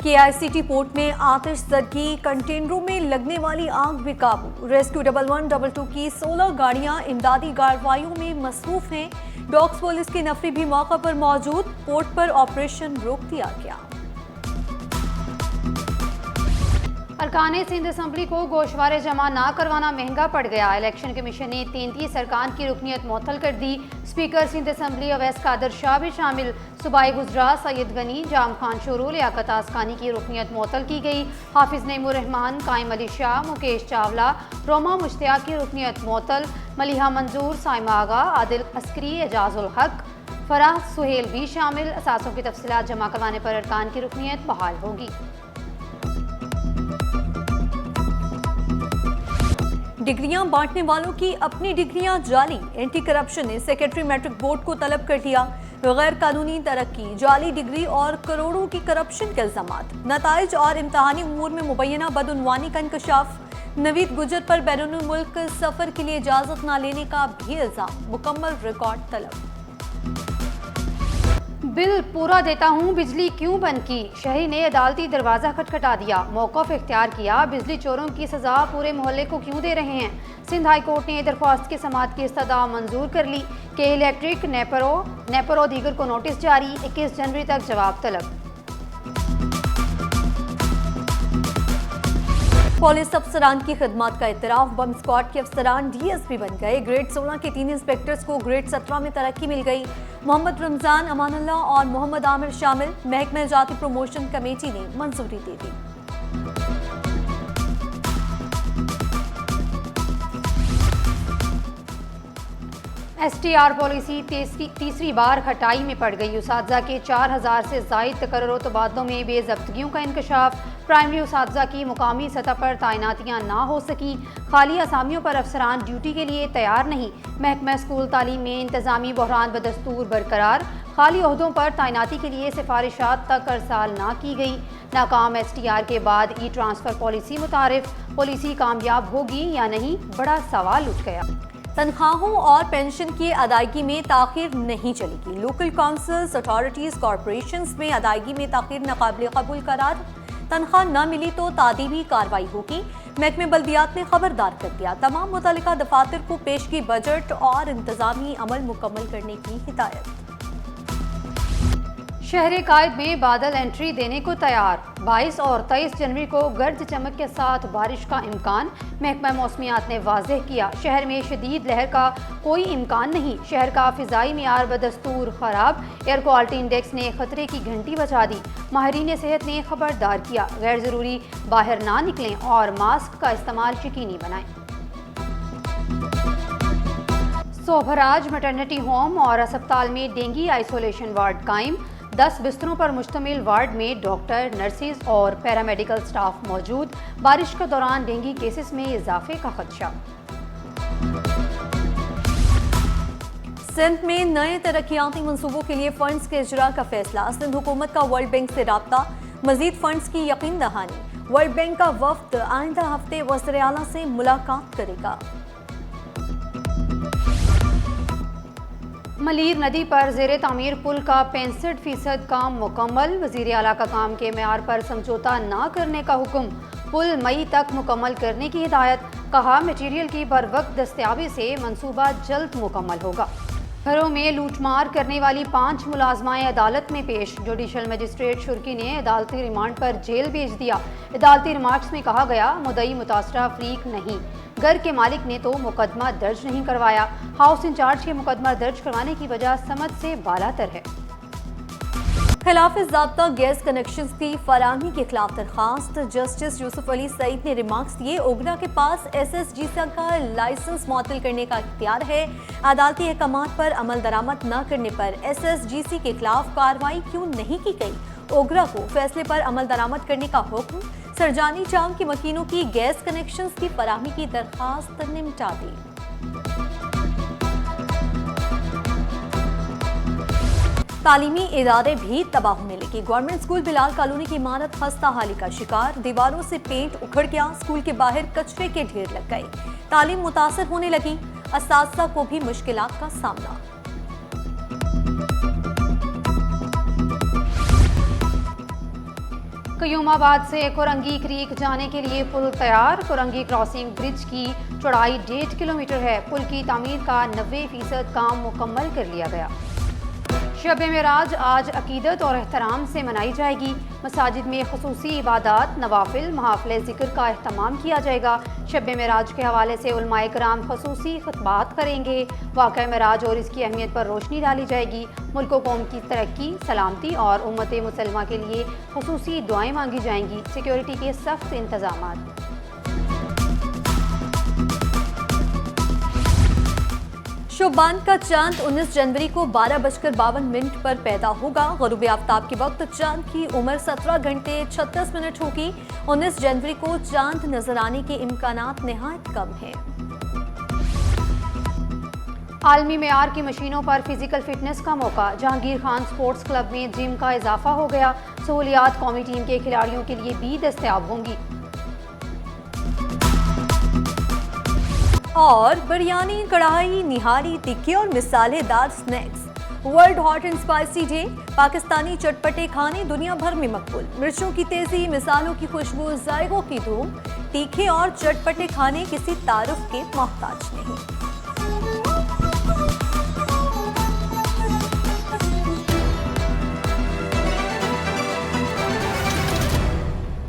KICT port में आतिशज़दगी, कंटेनरों में लगने वाली आग बेकाबू। रेस्क्यू 1112 की 16 गाड़ियां इमदादी कार्रवाइयों में मसरूफ हैं। डॉग्स पुलिस के नफरी भी मौका पर मौजूद। पोर्ट पर ऑपरेशन रोक दिया गया। अरकान सिंध असम्बली को गोशवारे जमा ना करवाना महंगा पड़ गया। इलेक्शन कमीशन ने 33 अरकान की रुकनीत मुअत्तल कर दी। स्पीकर सिंध असम्बली अवैस कादर शाह भी शामिल। सूबाई गुजरात सैयद गनी, जाम खान शोरू, लियाकत आसकानी की रुकनीत मुअत्तल की गई। हाफिज नईमुर रहमान, कायम अली शाह, मुकेश चावला, रोमा मुश्तियाक की रुकनीत मुअत्तल। मलिहा मंजूर, साइमा आगा, आदिल अस्करी, एजाजुल हक, फराह सुहेल भी शामिल। असासों की तफसीलात जमा करवाने पर अरकान की रुकनीत बहाल होगी। डिग्रियां बांटने वालों की अपनी डिग्रियां जाली। एंटी करप्शन ने सेक्रेटरी मैट्रिक बोर्ड को तलब कर दिया। गैर कानूनी तरक्की, जाली डिग्री और करोड़ों की करप्शन के इल्जामात। नताइज और इम्तहानी उमूर में मुबैना बदउनवानी का इंकशाफ। नवीद गुजर पर बैरून मुल्क सफर के लिए इजाजत न लेने का भी इल्जाम। मुकम्मल रिकॉर्ड तलब। बिल पूरा देता हूँ, बिजली क्यों बंद की? शहरी ने अदालती दरवाज़ा खटखटा दिया। मौक़िफ़ इख्तियार किया, बिजली चोरों की सज़ा पूरे मोहल्ले को क्यों दे रहे हैं? सिंध हाई कोर्ट ने दरख्वास्त के समाअत की इस्तदा मंजूर कर ली। के इलेक्ट्रिक, नेपरो दीगर को नोटिस जारी। 21 जनवरी तक जवाब तलब। पुलिस अफसरान की खिदमत का इतराफ। बम स्क्वाड के अफसरान DSP बन गए। ग्रेड 16 के 3 इंस्पेक्टर्स को ग्रेड 17 में तरक्की मिल गई। मोहम्मद रमजान, अमानुल्लाह और मोहम्मद आमिर शामिल। महकमा जाती प्रमोशन कमेटी ने मंजूरी दे दी। STR पॉलिसी तीसरी बार खटाई में पड़ गई। उसातिज़ा के 4000 से ज़ायद तकर्रुर तबादलों में बेज़ब्तगियों का इंकशाफ। प्राइमरी उसातिज़ा की मुकामी सतह पर तैनातियाँ ना हो सकी। खाली असामियों पर अफसरान ड्यूटी के लिए तैयार नहीं। महकमा स्कूल तालीम में इंतजामी बहरान बदस्तूर बरकरार। खाली ओहदों पर तैनाती के लिए सिफारिशात तक अरसाल ना की गई। नाकाम STR के बाद ट्रांसफ़र पॉलिसी मुतारिफ। पॉलिसी कामयाब होगी या नहीं, बड़ा सवाल उठ गया। तनख्वाहों और पेंशन की अदायगी में ताखीर नहीं चलेगी। लोकल काउंसिल्स, अथॉरिटीज, कॉरपोरेशंस में अदायगी में ताखीर नाकाबिल कबूल करार। तनख्वाह न मिली तो तादीबी कार्रवाई होगी। महकमे बल्दियात ने खबरदार कर दिया। तमाम मुतल्लिका दफातर को पेशगी बजट और इंतजामी अमल मुकम्मल करने की हिदायत। शहर कायद में बादल एंट्री देने को तैयार। 22 और 23 जनवरी को गर्ज चमक के साथ बारिश का इम्कान। महकमा मौसमियात ने वाज़ेह किया, शहर में शदीद लहर का कोई इम्कान नहीं। शहर का फ़िज़ाई मियार बदस्तूर ख़राब। एयर क्वालिटी इंडेक्स ने खतरे की घंटी बजा दी। माहिरीन सेहत ने खबरदार किया, गैर ज़रूरी बाहर ना निकलें और मास्क का इस्तेमाल यकीनी बनाएं। सोभराज मैटरनिटी होम और अस्पताल में डेंगी आइसोलेशन वार्ड कायम। 10 बिस्तरों पर मुश्तमिल वार्ड में डॉक्टर, नर्सिस और पैरामेडिकल स्टाफ मौजूद। बारिश के दौरान डेंगी केसेस में इजाफे का खदशा। सिंध में नए तरक्याती मंसूबों के लिए फंड्स के इजरा का फैसला। सिंध हुकूमत का वर्ल्ड बैंक से राब्ता। मजीद फंड्स की यकीन दहानी। वर्ल्ड बैंक का वफ्द आइंदा हफ्ते वज़ीर आला से मुलाकात करेगा। मलीर नदी पर ज़ेरे तामीर पुल का 65% काम मुकम्मल। वज़ीर आला का काम के मेयार पर समझौता ना करने का हुक्म। पुल मई तक मुकम्मल करने की हिदायत। कहा, मटीरियल की बर वक्त दस्तयाबी से मंसूबा जल्द मुकम्मल होगा। घरों में लूटमार करने वाली 5 मुलाजमाएं अदालत में पेश। जुडिशल मजिस्ट्रेट शुर्की ने अदालती रिमांड पर जेल भेज दिया। अदालती रिमार्क्स में कहा गया, मुद्दई मुतासरा फरीक नहीं। घर के मालिक ने तो मुकदमा दर्ज नहीं करवाया। हाउस इंचार्ज के मुकदमा दर्ज करवाने की वजह समझ से बालातर है। खिलाफ ज़ाब्ता गैस कनेक्शन की फराहमी के खिलाफ दरखास्त। जस्टिस यूसुफ अली सईद ने रिमार्क्स दिए, ओगरा के पास SSGC का लाइसेंस मुअत्तल करने का इख्तियार है। अदालती अहकामात पर अमल दरामद न करने पर SSGC के खिलाफ कार्रवाई क्यों नहीं की गई? ओगरा को फैसले पर अमल दरामद करने का हुक्म। सरजानी चांग की मकीनों की गैस कनेक्शन की फराहमी की दरखास्त निपटा दी। तालीमी इदारे भी तबाह होने लगी। गवर्नमेंट स्कूल बिलाल कॉलोनी की इमारत खस्ता हाली का शिकार। दीवारों से पेंट उखड़ गया। स्कूल के बाहर कचरे के ढेर लग गए। तालीम मुतासर होने लगी। असातिज़ा को भी मुश्किलात का सामना। कयूमाबाद से कोरंगी क्रीक जाने के लिए पुल तैयार। कोरंगी क्रॉसिंग ब्रिज की चौड़ाई 1.5 किलोमीटर है। पुल की तामीर का 90% काम मुकम्मल कर लिया गया। शब मेराज आज अकीदत और एहतराम से मनाई जाएगी। मसाजिद में खुसूसी इबादत, नवाफिल, महाफिल ज़िक्र का अहतमाम किया जाएगा। शब मेराज के हवाले से उलमाए कराम खुसूसी खुतबात करेंगे। वाक़या मेराज और इसकी अहमियत पर रोशनी डाली जाएगी। मुल्क व कौम की तरक्की, सलामती और उम्मत मुसलमा के लिए खुसूसी दुआएं मांगी जाएंगी। सिक्योरिटी के सख्त इंतजाम। शोबान का चांद 19 जनवरी को 12:52 पर पैदा होगा। ग़ुरूब आफ्ताब के वक्त चांद की उम्र 17 घंटे 36 मिनट होगी। 19 जनवरी को चांद नजर आने के इम्कानात नहायत कम हैं। आलमी मेयार की मशीनों पर फिजिकल फिटनेस का मौका। जहांगीर खान स्पोर्ट्स क्लब में जिम का इजाफा हो गया। सहूलियात कौमी टीम के खिलाड़ियों के लिए भी दस्तयाब होंगी। और बिरयानी, कढ़ाई, निहारी, तिक्के और मिसालेदार snacks. World hot and spicy day. Pakistani चटपटे खाने दुनिया भर में मकबूल। मिर्चों की तेजी, मिसालों की खुशबू, जायकों की धूम। तीखे और चटपटे खाने किसी तारुफ के मोहताज नहीं।